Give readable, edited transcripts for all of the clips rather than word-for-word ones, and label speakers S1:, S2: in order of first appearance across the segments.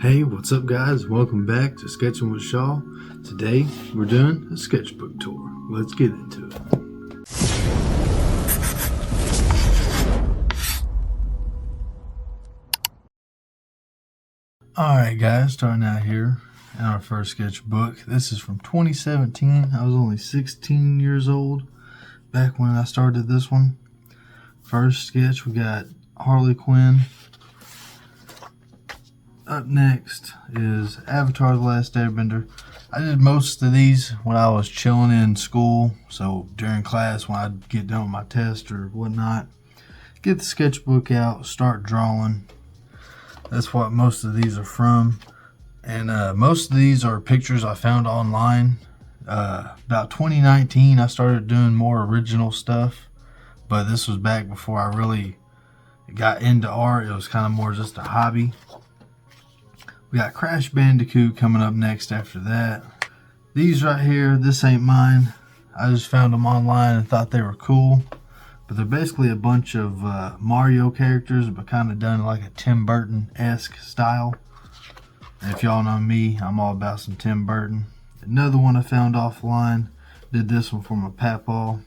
S1: Hey, what's up guys? Welcome back to Sketching with Shaw. Today we're doing a sketchbook tour. Let's get into it. Alright guys, starting out here in our first sketchbook. This is from 2017. I was only 16 years old back when I started this one. First sketch, we got Harley Quinn. Up next is Avatar: The Last Airbender. I did most of these when I was chilling in school, so during class when I'd get done with my test or whatnot, get the sketchbook out, start drawing. That's what most of these are from. And most of these are pictures I found online. About 2019 I started doing more original stuff, but this was back before I really got into art. It was kind of more just a hobby. We got Crash Bandicoot coming up next after that. These right here, this ain't mine. I just found them online and thought they were cool. But they're basically a bunch of Mario characters, but kind of done like a Tim Burton-esque style. And if y'all know me, I'm all about some Tim Burton. Another one I found offline. Did this one for my papaw.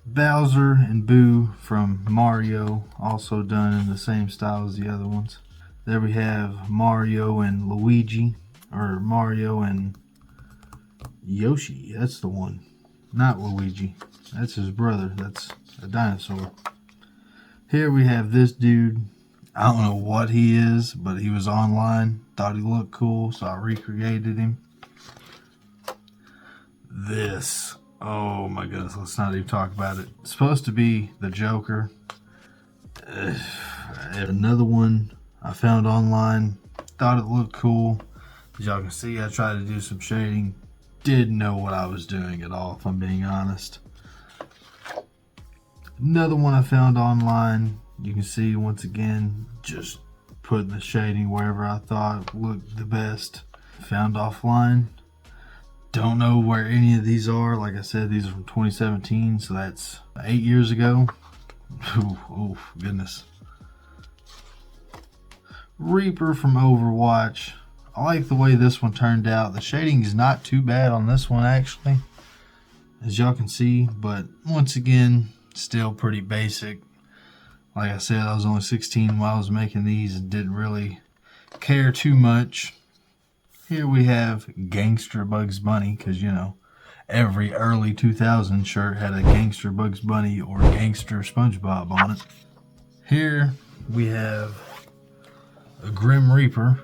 S1: Bowser and Boo from Mario, also done in the same style as the other ones. There we have Mario and Luigi, or Mario and Yoshi. That's the one, not Luigi. That's his brother. That's a dinosaur. Here we have this dude. I don't know what he is, but he was online. Thought he looked cool, so I recreated him. This. Oh my goodness, let's not even talk about it. It's supposed to be the Joker. Another one I found online, thought it looked cool. As y'all can see, I tried to do some shading. Didn't know what I was doing at all, if I'm being honest. Another one I found online. You can see, once again, just putting the shading wherever I thought looked the best. Found offline. Don't know where any of these are. Like I said, these are from 2017, so that's 8 years ago. Oh, goodness. Reaper from Overwatch. I like the way this one turned out. The shading is not too bad on this one actually, as y'all can see, but once again, still pretty basic. Like I said, I was only 16 while I was making these and didn't really care too much. Here we have Gangster Bugs Bunny, because you know, every early 2000 shirt had a Gangster Bugs Bunny or Gangster SpongeBob on it. Here we have a Grim Reaper,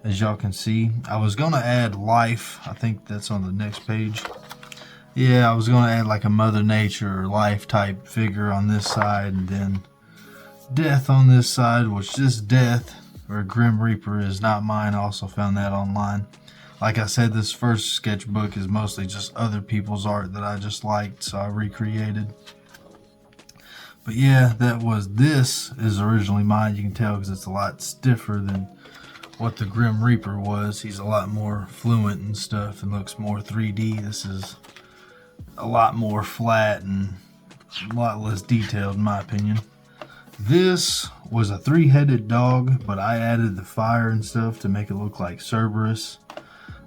S1: as y'all can see. I was gonna add life. I think that's on the next page. Yeah, I was gonna add like a Mother Nature or life type figure on this side, and then death on this side, which this death or Grim Reaper is not mine. I also found that online. Like I said, this first sketchbook is mostly just other people's art that I just liked, so I recreated. But yeah, this is originally mine. You can tell because it's a lot stiffer than what the Grim Reaper was. He's a lot more fluent and stuff and looks more 3D. This is a lot more flat and a lot less detailed in my opinion. This was a 3-headed dog, but I added the fire and stuff to make it look like Cerberus.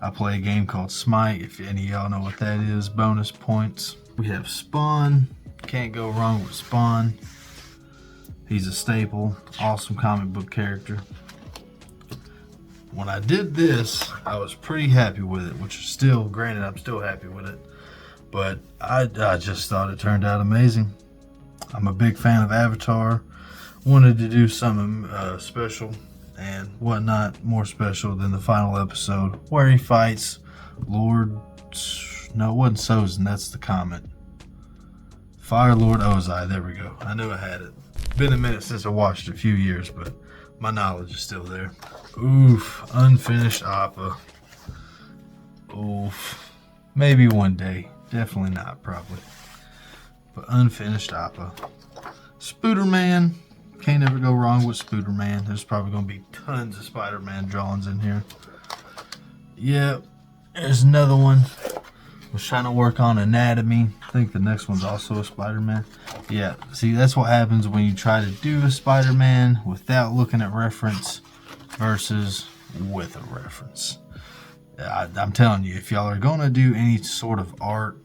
S1: I play a game called Smite. If any of y'all know what that is, bonus points. We have Spawn. Can't go wrong with Spawn. He's a staple. Awesome comic book character. When I did this, I was pretty happy with it, which is still, granted, I'm still happy with it. But I just thought it turned out amazing. I'm a big fan of Avatar. Wanted to do something special and whatnot more special than the final episode where he fights Lord... No, it wasn't Sozin, that's the comet. Fire Lord Ozai, there we go. I knew I had it. Been a minute since I watched it, a few years, but my knowledge is still there. Oof, unfinished Appa. Oof, maybe one day. Definitely not, probably. But unfinished Appa. Spooderman. Can't ever go wrong with Spooderman. There's probably going to be tons of Spider-Man drawings in here. Yep, there's another one. Was trying to work on anatomy. I think the next one's also a Spider-Man. Yeah, see, that's what happens when you try to do a Spider-Man without looking at reference versus with a reference. I'm telling you, if y'all are gonna do any sort of art,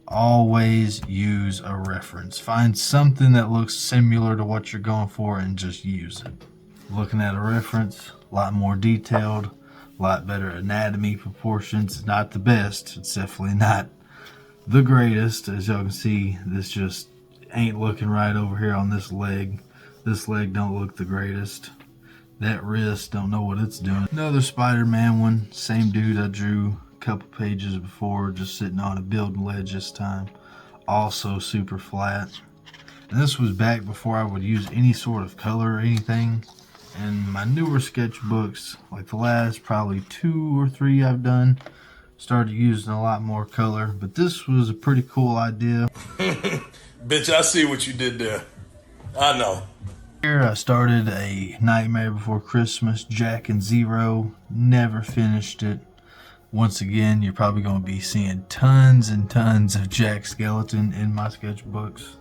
S1: always use a reference. Find something that looks similar to what you're going for and just use it. Looking at a reference, a lot more detailed, a lot better anatomy proportions. Not the best, it's definitely not the greatest. As y'all can see, this just ain't looking right over here on this leg. This leg don't look the greatest. That wrist, don't know what it's doing. Another Spider-Man one, same dude I drew a couple pages before, just sitting on a building ledge this time. Also super flat. And this was back before I would use any sort of color or anything. And my newer sketchbooks, like the last probably 2 or 3 I've done, started using a lot more color. But this was a pretty cool idea.
S2: Bitch, I see what you did there. I know.
S1: Here I started a Nightmare Before Christmas, Jack and Zero. Never finished it. Once again, you're probably going to be seeing tons and tons of Jack Skeleton in my sketchbooks.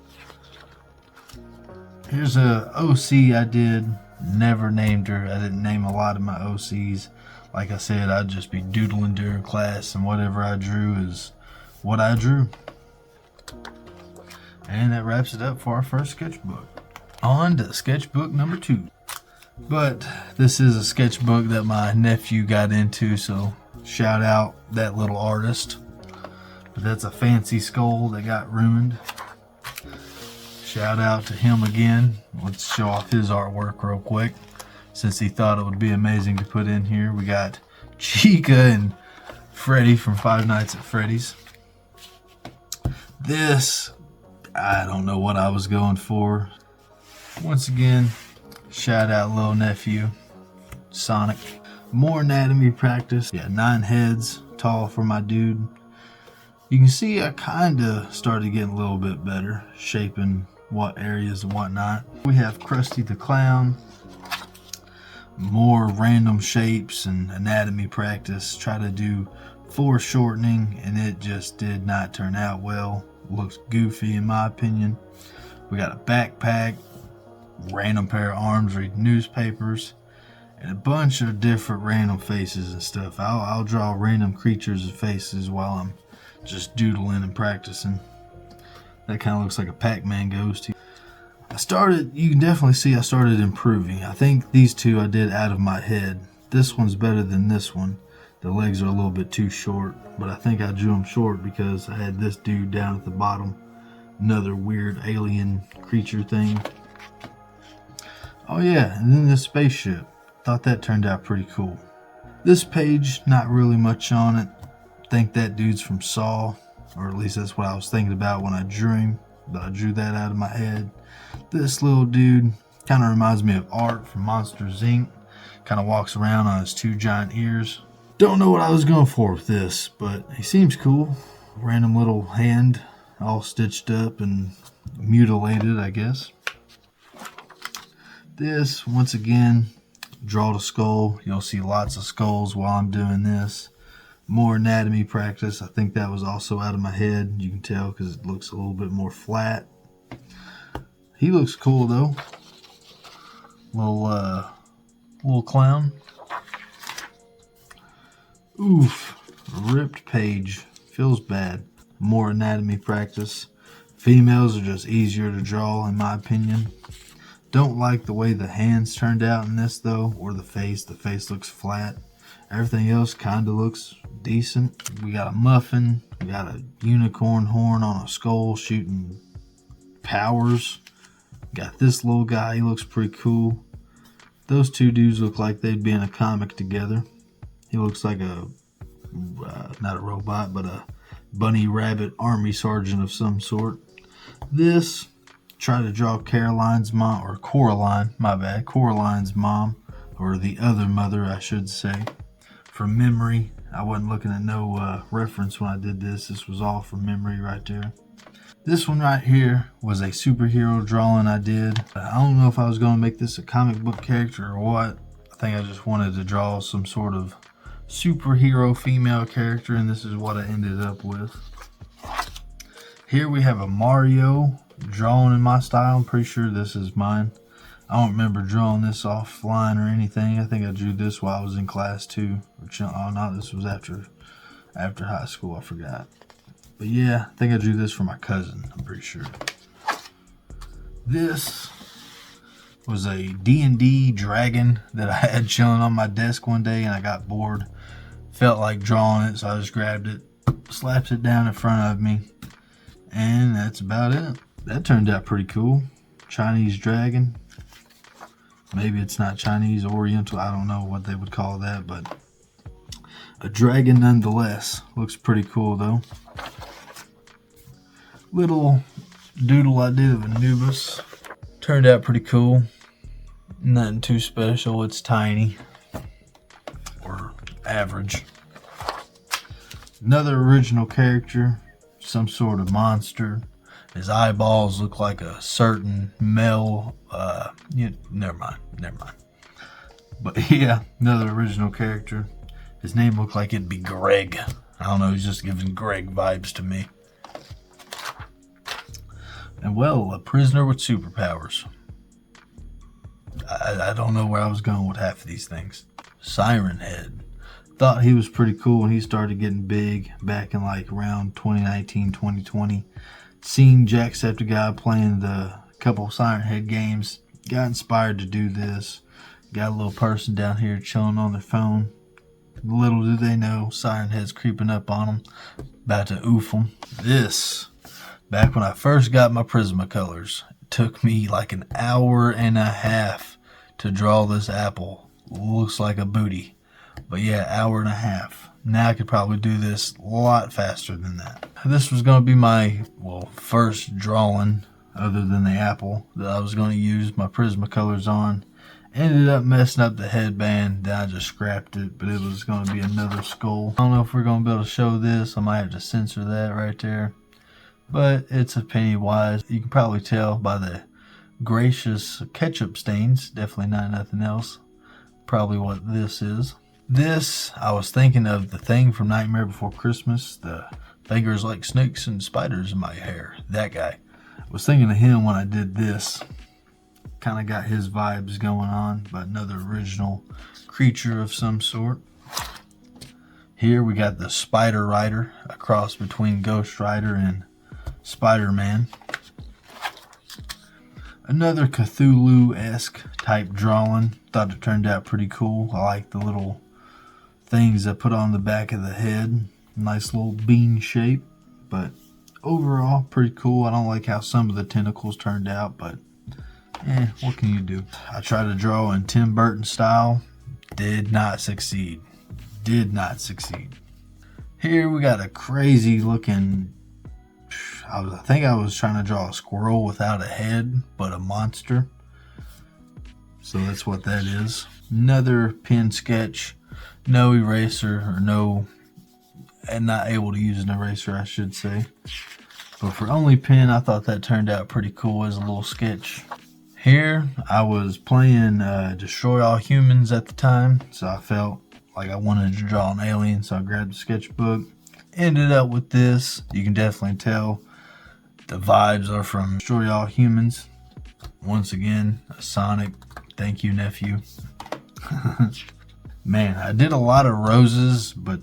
S1: Here's a OC I did. Never named her. I didn't name a lot of my OCs. Like I said, I'd just be doodling during class, and whatever I drew is what I drew. And that wraps it up for our first sketchbook. On to sketchbook number 2. But this is a sketchbook that my nephew got into, so shout out that little artist. But that's a fancy skull that got ruined. Shout out to him again. Let's show off his artwork real quick, since he thought it would be amazing to put in here. We got Chica and Freddy from Five Nights at Freddy's. This, I don't know what I was going for. Once again, shout out little nephew, Sonic. More anatomy practice. Yeah, 9 heads tall for my dude. You can see I kinda started getting a little bit better, shaping what areas and whatnot. We have Krusty the Clown. More random shapes and anatomy practice. Try to do foreshortening and it just did not turn out well. Looks goofy in my opinion. We got a backpack, random pair of arms reading newspapers, and a bunch of different random faces and stuff. I'll draw random creatures and faces while I'm just doodling and practicing. That kind of looks like a Pac-Man ghost. You can definitely see I started improving. I think these 2 I did out of my head. This one's better than this one. The legs are a little bit too short, but I think I drew them short because I had this dude down at the bottom. Another weird alien creature thing. Oh yeah, and then this spaceship. Thought that turned out pretty cool. This page, not really much on it. Think that dude's from Saw, or at least that's what I was thinking about when I drew him, but I drew that out of my head. This little dude kind of reminds me of Art from Monsters Inc. Kind of walks around on his 2 giant ears. Don't know what I was going for with this, but he seems cool. Random little hand, all stitched up and mutilated, I guess. This, once again, draw the skull. You'll see lots of skulls while I'm doing this. More anatomy practice. I think that was also out of my head. You can tell because it looks a little bit more flat. He looks cool though. Little clown. Oof, ripped page. Feels bad. More anatomy practice. Females are just easier to draw in my opinion. Don't like the way the hands turned out in this though, or the face. The face looks flat. Everything else kind of looks decent. We got a muffin. We got a unicorn horn on a skull shooting powers. Got this little guy. He looks pretty cool. Those 2 dudes look like they'd be in a comic together. He looks like a, not a robot, but a bunny rabbit army sergeant of some sort. This, try to draw Caroline's mom, or Coraline, my bad, Coraline's mom, or the other mother, I should say. From memory. I wasn't looking at no reference when I did this. This was all from memory right there. This one right here was a superhero drawing I did. I don't know if I was going to make this a comic book character or what. I think I just wanted to draw some sort of superhero female character, and this is what I ended up with. Here we have a Mario drawn in my style. I'm pretty sure this is mine. I don't remember drawing this offline or anything. I think I drew this while I was in class too. Oh no, this was after high school. I forgot. But yeah, I think I drew this for my cousin. I'm pretty sure. This was a D&D dragon that I had chilling on my desk one day, and I got bored. Felt like drawing it, so I just grabbed it, slapped it down in front of me, and that's about it. That turned out pretty cool. Chinese dragon. Maybe it's not Chinese, Oriental. I don't know what they would call that, but a dragon nonetheless. Looks pretty cool though. Little doodle I did of Anubis. Turned out pretty cool. Nothing too special. It's tiny. Or average. Another original character. Some sort of monster. His eyeballs look like a certain male. Never mind. But yeah, another original character. His name looked like it'd be Greg. I don't know, he's just giving Greg vibes to me. And well, a prisoner with superpowers. I don't know where I was going with half of these things. Siren Head. Thought he was pretty cool when he started getting big back in like around 2019, 2020. Seen Jacksepticeye playing the couple Siren Head games. Got inspired to do this. Got a little person down here chilling on their phone. Little do they know, Siren Head's creeping up on them. About to oof them. This, back when I first got my Prismacolors, it took me like an hour and a half to draw this apple. Looks like a booty. But yeah, hour and a half. Now I could probably do this a lot faster than that. This was going to be my, first drawing other than the apple that I was going to use my Prismacolors on. Ended up messing up the headband, then I just scrapped it, but it was going to be another skull. I don't know if we're going to be able to show this. I might have to censor that right there. But it's a Pennywise. You can probably tell by the gracious ketchup stains. Definitely not nothing else. Probably what this is. This, I was thinking of the thing from Nightmare Before Christmas. The fingers like snakes and spiders in my hair. That guy. I was thinking of him when I did this. Kind of got his vibes going on, but another original creature of some sort. Here we got the Spider Rider, a cross between Ghost Rider and Spider-Man. Another Cthulhu-esque type drawing. Thought it turned out pretty cool. I like the little things that put on the back of the head. Nice little bean shape, but overall pretty cool. I don't like how some of the tentacles turned out, but what can you do? I tried to draw in Tim Burton style. Did not succeed. Here we got a crazy looking, I think I was trying to draw a squirrel without a head, but a monster. So that's what that is. Another pen sketch. No eraser, and not able to use an eraser, I should say. But for only pen, I thought that turned out pretty cool as a little sketch. Here, I was playing Destroy All Humans at the time, so I felt like I wanted to draw an alien, so I grabbed the sketchbook. Ended up with this. You can definitely tell the vibes are from Destroy All Humans. Once again, a Sonic. Thank you, nephew. Man, I did a lot of roses, but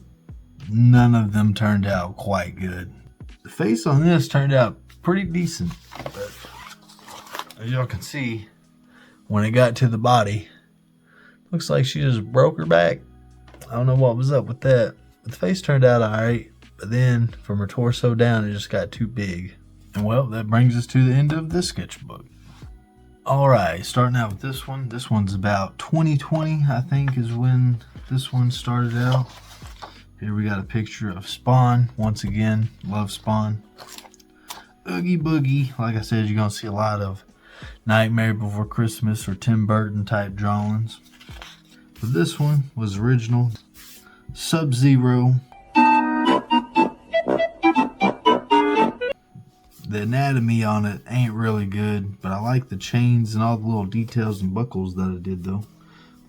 S1: none of them turned out quite good. The face on this turned out pretty decent, but as y'all can see, when it got to the body, looks like she just broke her back. I don't know what was up with that. But the face turned out alright, but then from her torso down, it just got too big. And well, that brings us to the end of this sketchbook. Alright, starting out with this one. This one's about 2020, I think, is when this one started out. Here we got a picture of Spawn. Once again, love Spawn. Oogie Boogie. Like I said, you're going to see a lot of Nightmare Before Christmas or Tim Burton type drawings. But this one was original. Sub-Zero. The anatomy on it ain't really good, but I like the chains and all the little details and buckles that I did though.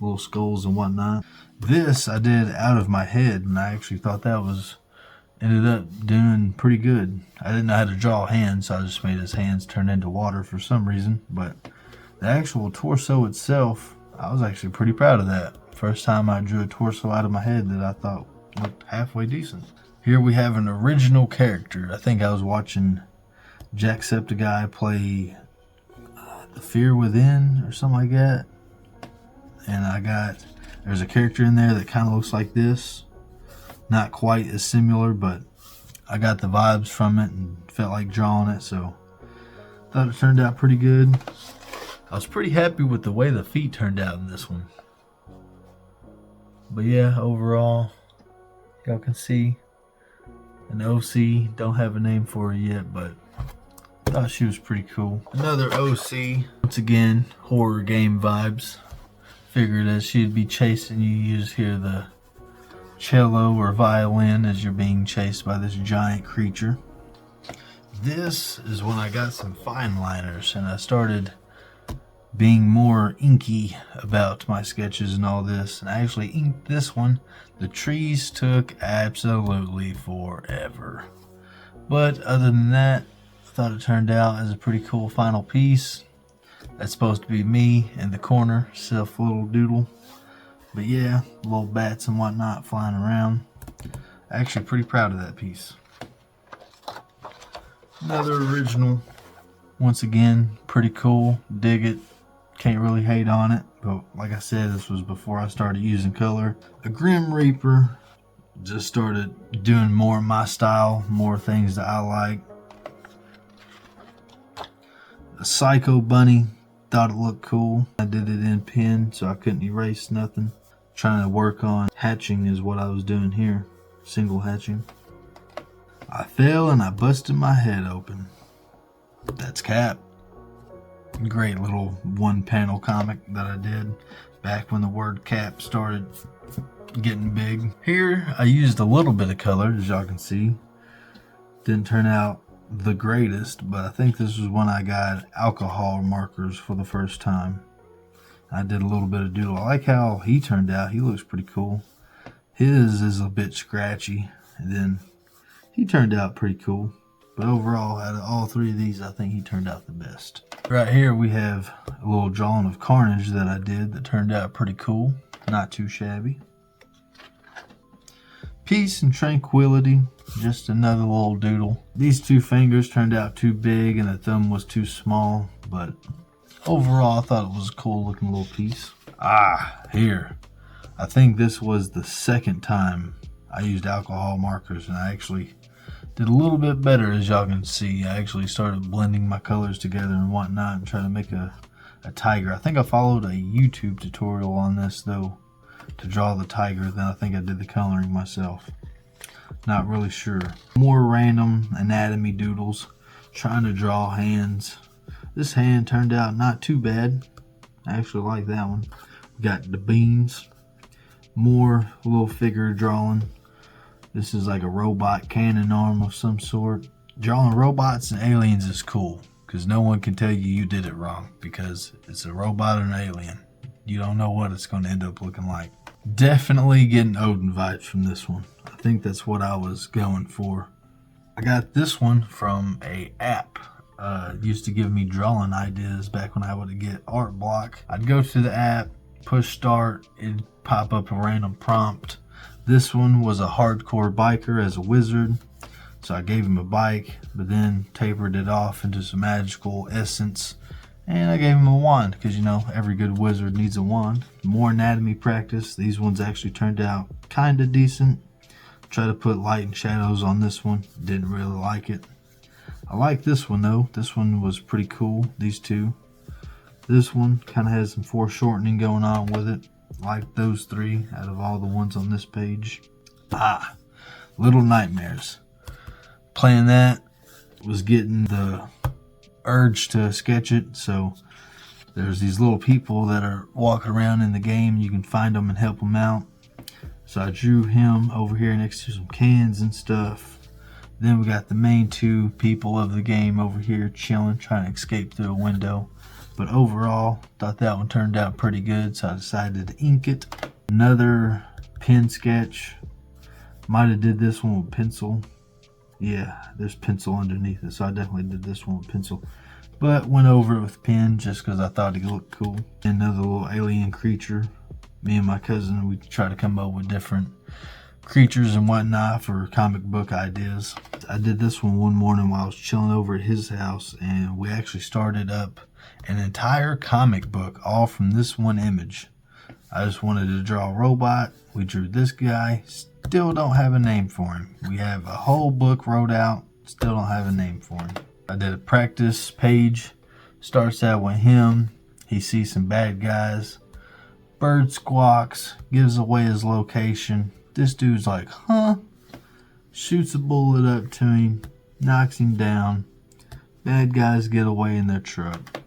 S1: Little skulls and whatnot. This I did out of my head, and I actually thought that ended up doing pretty good. I didn't know how to draw hands, so I just made his hands turn into water for some reason, but The actual torso itself, I was actually pretty proud of that. First time I drew a torso out of my head that I thought looked halfway decent. Here we have an original character. I think I was watching Jacksepticeye play The Fear Within or something like that. And there's a character in there that kind of looks like this. Not quite as similar, but I got the vibes from it and felt like drawing it, so thought it turned out pretty good. I was pretty happy with the way the feet turned out in this one. But yeah, overall, y'all can see an OC. Don't have a name for her yet, but thought she was pretty cool. Another OC. Once again, horror game vibes. Figured as she'd be chasing you, you just hear the cello or violin as you're being chased by this giant creature. This is when I got some fine liners and I started being more inky about my sketches and all this, and I actually inked this one. The trees took absolutely forever, but other than that, I thought it turned out as a pretty cool final piece. That's supposed to be me in the corner, self little doodle. But yeah, little bats and whatnot flying around. Actually pretty proud of that piece. Another original. Once again, pretty cool. Dig it. Can't really hate on it, but like I said, this was before I started using color. A Grim Reaper. Just started doing more of my style, more things that I like. A Psycho Bunny. Thought it looked cool. I did it in pen, so I couldn't erase nothing. Trying to work on hatching is what I was doing here. Single hatching. I fell and I busted my head open. That's Cap. Great little one panel comic that I did back when the word Cap started getting big. Here I used a little bit of color, as y'all can see. Didn't turn out the greatest, but I think this was when I got alcohol markers for the first time. I did a little bit of doodle. I like how he turned out. He looks pretty cool. His is a bit scratchy, and then he turned out pretty cool. But overall, out of all three of these, I think he turned out the best. Right here we have a little drawing of Carnage that I did that turned out pretty cool. Not too shabby. Peace and Tranquility. Just another little doodle. These two fingers turned out too big and the thumb was too small, but overall I thought it was a cool looking little piece. Here. I think this was the second time I used alcohol markers, and I actually did a little bit better, as y'all can see. I actually started blending my colors together and whatnot and trying to make a tiger. I think I followed a YouTube tutorial on this though to draw the tiger. Then I think I did the coloring myself. Not really sure. More random anatomy doodles. Trying to draw hands. This hand turned out not too bad. I actually like that one. We got the beans. More little figure drawing. This is like a robot cannon arm of some sort. Drawing robots and aliens is cool because no one can tell you did it wrong because it's a robot or an alien. You don't know what it's going to end up looking like. Definitely getting Odin vibes from this one. I think that's what I was going for. I got this one from a app. It used to give me drawing ideas back when I would get art block. I'd go to the app, push start, it'd pop up a random prompt. This one was a hardcore biker as a wizard, so I gave him a bike, but then tapered it off into some magical essence, and I gave him a wand, because you know, every good wizard needs a wand. More anatomy practice. These ones actually turned out kind of decent. Try to put light and shadows on this one. Didn't really like it. I like this one though. This one was pretty cool. These two. This one kind of has some foreshortening going on with it. Like those three out of all the ones on this page. Little Nightmares. Playing that was getting the urge to sketch it. So there's these little people that are walking around in the game. You can find them and help them out. So I drew him over here next to some cans and stuff. Then we got the main two people of the game over here chilling, trying to escape through a window. But overall, thought that one turned out pretty good, so I decided to ink it. Another pen sketch. Might have did this one with pencil. Yeah, there's pencil underneath it, so I definitely did this one with pencil. but went over it with pen just because I thought it looked cool. Another little alien creature. Me and my cousin, we try to come up with different creatures and whatnot for comic book ideas. I did this one morning while I was chilling over at his house, and we actually started up an entire comic book all from this one image. I just wanted to draw a robot. We drew this guy. Still don't have a name for him. We have a whole book wrote out. Still don't have a name for him. I did a practice page. Starts out with him. He sees some bad guys. Bird squawks. Gives away his location. This dude's like, huh? Shoots a bullet up to him. Knocks him down. Bad guys get away in their truck.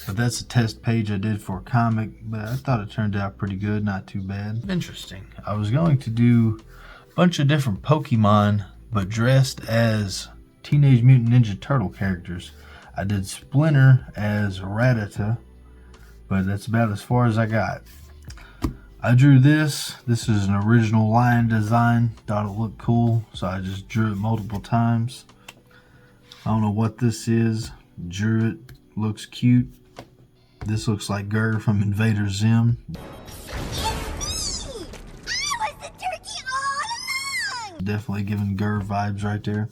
S1: But that's a test page I did for a comic, but I thought it turned out pretty good, not too bad. Interesting. I was going to do a bunch of different Pokemon, but dressed as Teenage Mutant Ninja Turtle characters. I did Splinter as Rattata, but that's about as far as I got. I drew this. This is an original lion design. Thought it looked cool, so I just drew it multiple times. I don't know what this is. Drew it. Looks cute. This looks like Gur from Invader Zim. Definitely giving Gur vibes right there.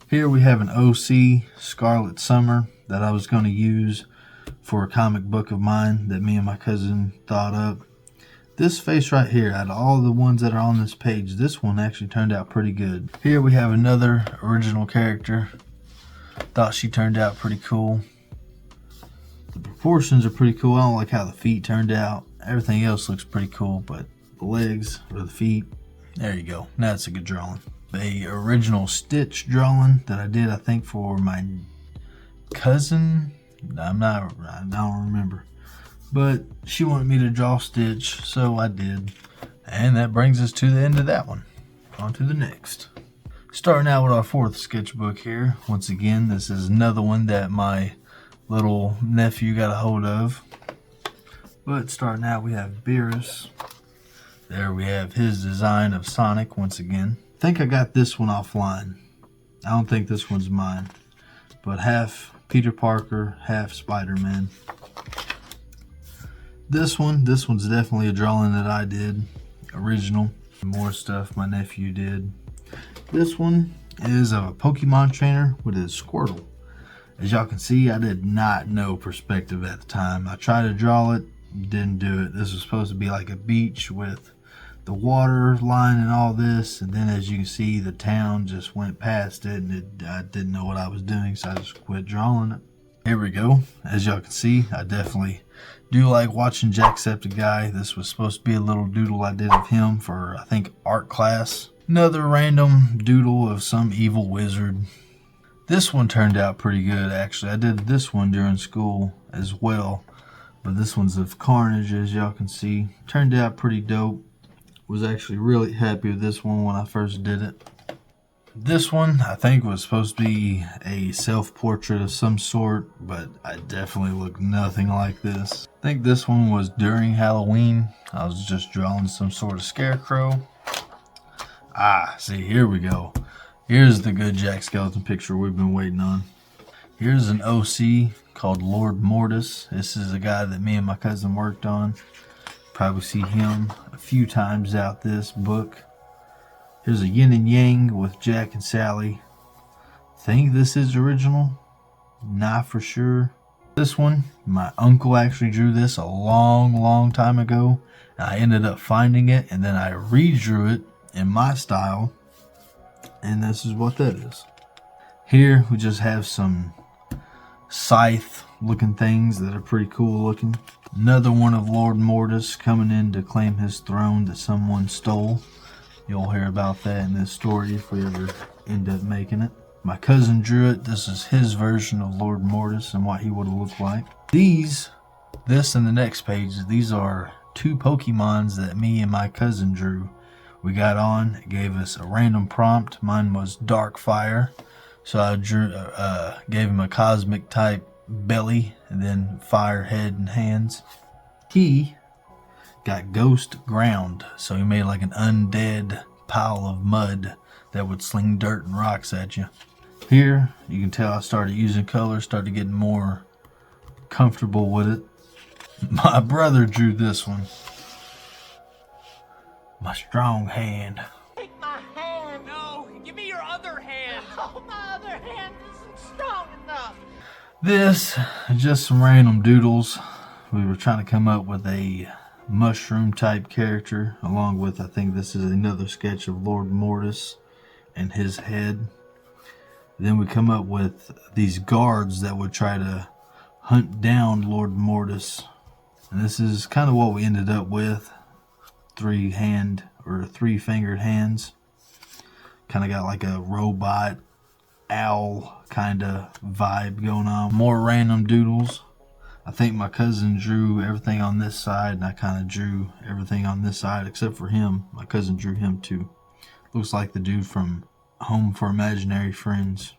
S1: Here we have an OC Scarlet Summer that I was going to use for a comic book of mine that me and my cousin thought up. This face right here, out of all the ones that are on this page, this one actually turned out pretty good. Here we have another original character. Thought she turned out pretty cool. The proportions are pretty cool. I don't like how the feet turned out. Everything else looks pretty cool, but the legs or the feet, there you go. That's a good drawing. A original Stitch drawing that I did, I think, for my cousin. I don't remember. But she wanted me to draw Stitch, so I did. And that brings us to the end of that one. On to the next. Starting out with our fourth sketchbook here. Once again, this is another one that my little nephew got a hold of. But starting out, we have Beerus. There we have his design of Sonic once again. I think I got this one offline. I don't think this one's mine. But half Peter Parker, half Spider-Man. This one's definitely a drawing that I did. Original. More stuff my nephew did. This one is of a Pokemon trainer with his Squirtle. As y'all can see, I did not know perspective at the time. I tried to draw it, didn't do it. This was supposed to be like a beach with the water line and all this, and then as you can see, the town just went past it, and I didn't know what I was doing, so I just quit drawing it. Here we go. As y'all can see, I definitely do like watching Jacksepticeye. This was supposed to be a little doodle I did of him for, I think, art class. Another random doodle of some evil wizard. This one turned out pretty good, actually. I did this one during school as well, but this one's of Carnage, as y'all can see. Turned out pretty dope. Was actually really happy with this one when I first did it. This one, I think, was supposed to be a self-portrait of some sort, but I definitely look nothing like this. I think this one was during Halloween. I was just drawing some sort of scarecrow. See, here we go. Here's the good Jack Skeleton picture we've been waiting on. Here's an OC called Lord Mortis. This is a guy that me and my cousin worked on. Probably see him a few times out this book. Here's a yin and yang with Jack and Sally. Think this is original. Not for sure. This one, my uncle actually drew this a long time ago. I ended up finding it, and then I redrew it in my style. And this is what that is. Here we just have some scythe looking things that are pretty cool looking. Another one of Lord Mortis coming in to claim his throne that someone stole. You'll hear about that in this story if we ever end up making it. My cousin drew it. This is his version of Lord Mortis and what he would have looked like. This and the next page, these are two Pokemons that me and my cousin drew. We got on, it gave us a random prompt. Mine was Dark Fire. So I gave him a cosmic type belly and then fire head and hands. He got Ghost Ground. So he made like an undead pile of mud that would sling dirt and rocks at you. Here, you can tell I started using color, started getting more comfortable with it. My brother drew this one. My strong hand.
S3: Take my hand.
S4: No, give me your other hand.
S3: Oh, my other hand isn't strong enough.
S1: This is just some random doodles. We were trying to come up with a mushroom type character, along with, I think this is another sketch of Lord Mortis and his head. Then we come up with these guards that would try to hunt down Lord Mortis. And this is kind of what we ended up with. 3-fingered hands. Kind of got like a robot owl kind of vibe going on. More random doodles. I think my cousin drew everything on this side, and I kind of drew everything on this side except for him. My cousin drew him too. Looks like the dude from Home for Imaginary Friends.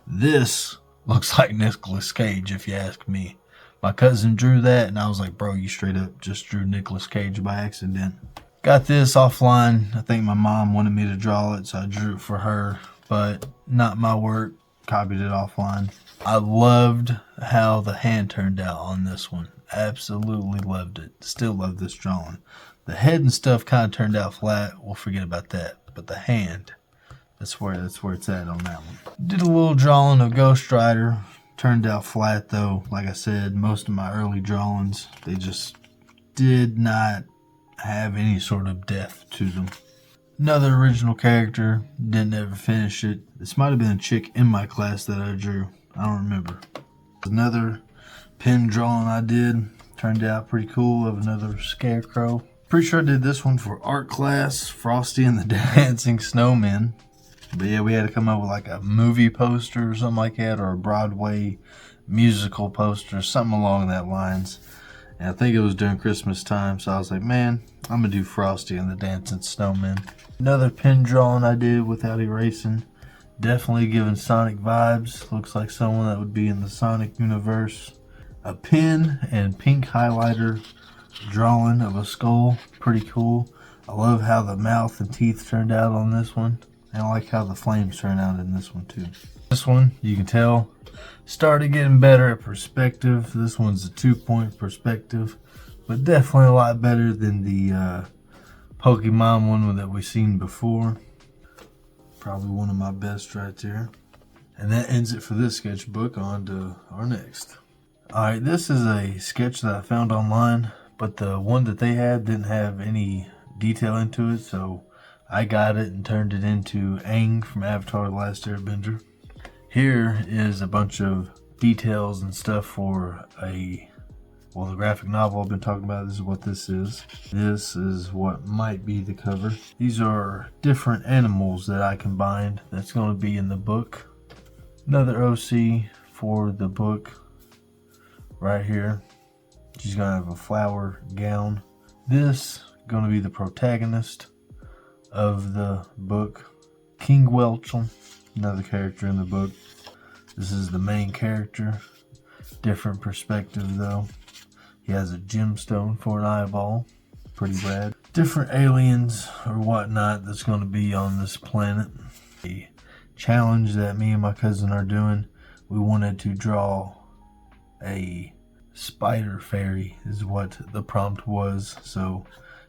S1: This looks like Nicolas Cage, if you ask me. My cousin drew that, and I was like, bro, you straight up just drew Nicolas Cage by accident. Got this offline. I think my mom wanted me to draw it, so I drew it for her, but not my work. Copied it offline. I loved how the hand turned out on this one. Absolutely loved it. Still love this drawing. The head and stuff kind of turned out flat. We'll forget about that. But the hand, that's where it's at on that one. Did a little drawing of Ghost Rider. Turned out flat though. Like I said, most of my early drawings, they just did not have any sort of depth to them. Another original character. Didn't ever finish it. This might have been a chick in my class that I drew. I don't remember. Another pen drawing I did. Turned out pretty cool, of another scarecrow. Pretty sure I did this one for art class. Frosty and the Dancing Snowmen. But yeah, we had to come up with like a movie poster or something like that, or a Broadway musical poster, something along that lines. And I think it was during Christmas time, so I was like, man, I'm gonna do Frosty and the Dancing Snowmen. Another pen drawing I did without erasing. Definitely giving Sonic vibes. Looks like someone that would be in the Sonic universe. A pen and pink highlighter drawing of a skull. Pretty cool. I love how the mouth and teeth turned out on this one. And I like how the flames turned out in this one too. This one, you can tell, started getting better at perspective. This one's a 2-point perspective, but definitely a lot better than the Pokemon one that we've seen before. Probably one of my best right there. And that ends it for this sketchbook. On to our next. Alright, this is a sketch that I found online, but the one that they had didn't have any detail into it, so I got it and turned it into Aang from Avatar: The Last Airbender. Here is a bunch of details and stuff for the graphic novel I've been talking about. This is what this is. This is what might be the cover. These are different animals that I combined that's going to be in the book. Another OC for the book right here. She's going to have a flower gown. This going to be the protagonist of the book. King Welchel, another character in the book. This is the main character. Different perspective though. He has a gemstone for an eyeball. Pretty rad. Different aliens or whatnot that's going to be on this planet. A challenge that me and my cousin are doing. We wanted to draw a spider fairy is what the prompt was. So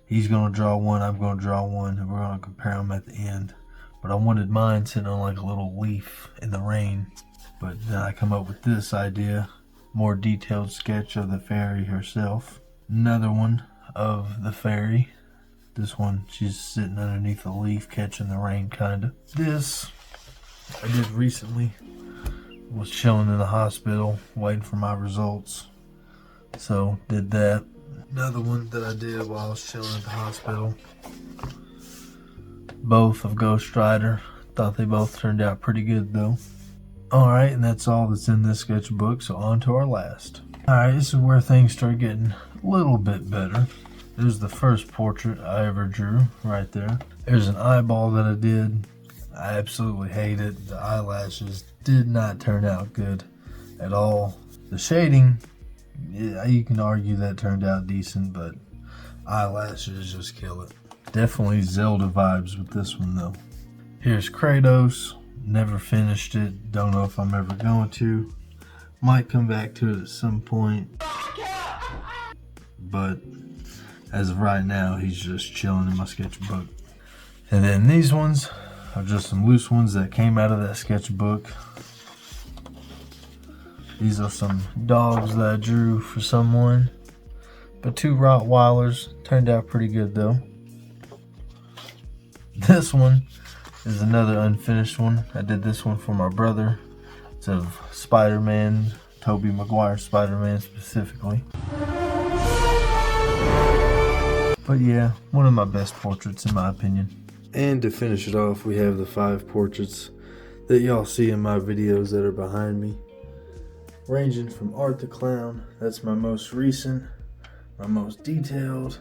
S1: he's going to draw one, I'm going to draw one, and we're going to compare them at the end. But I wanted mine sitting on like a little leaf in the rain. But then I come up with this idea. More detailed sketch of the fairy herself. Another one of the fairy. This one, she's sitting underneath a leaf catching the rain kinda. This I did recently. Was chilling in the hospital waiting for my results. So did that. Another one that I did while I was chilling at the hospital. Both of Ghost Rider. Thought they both turned out pretty good though. Alright, and that's all that's in this sketchbook, so on to our last. Alright, this is where things start getting a little bit better. There's the first portrait I ever drew, right there. There's an eyeball that I did. I absolutely hate it. The eyelashes did not turn out good at all. The shading, yeah, you can argue that turned out decent, but eyelashes just kill it. Definitely Zelda vibes with this one though. Here's Kratos. Never finished it. Don't know if I'm ever going to. Might come back to it at some point. But as of right now, he's just chilling in my sketchbook. And then these ones are just some loose ones that came out of that sketchbook. These are some dogs that I drew for someone. But 2 Rottweilers. Turned out pretty good though. This one is another unfinished one. I did this one for my brother. It's of Spider-Man, Tobey Maguire Spider-Man specifically. But yeah, one of my best portraits in my opinion. And to finish it off, we have the 5 portraits that y'all see in my videos that are behind me. Ranging from Art the Clown, that's my most recent, my most detailed.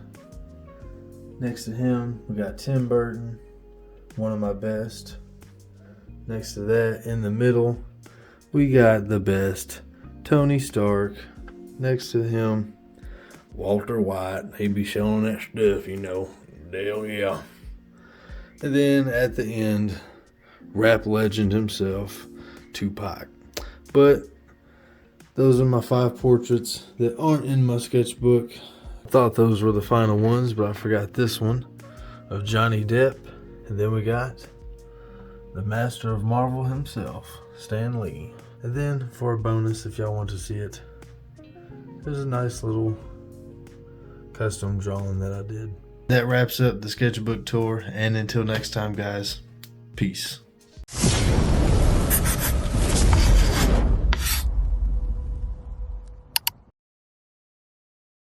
S1: Next to him, we got Tim Burton, one of my best. Next to that, in the middle, we got the best, Tony Stark. Next to him, Walter White. He be showing that stuff, you know. Hell yeah. And then at the end, rap legend himself, Tupac. But those are my 5 portraits that aren't in my sketchbook. I thought those were the final ones, but I forgot this one of Johnny Depp. And then we got the master of Marvel himself, Stan Lee. And then for a bonus, if y'all want to see it, there's a nice little custom drawing that I did. That wraps up the sketchbook tour, and until next time guys, peace.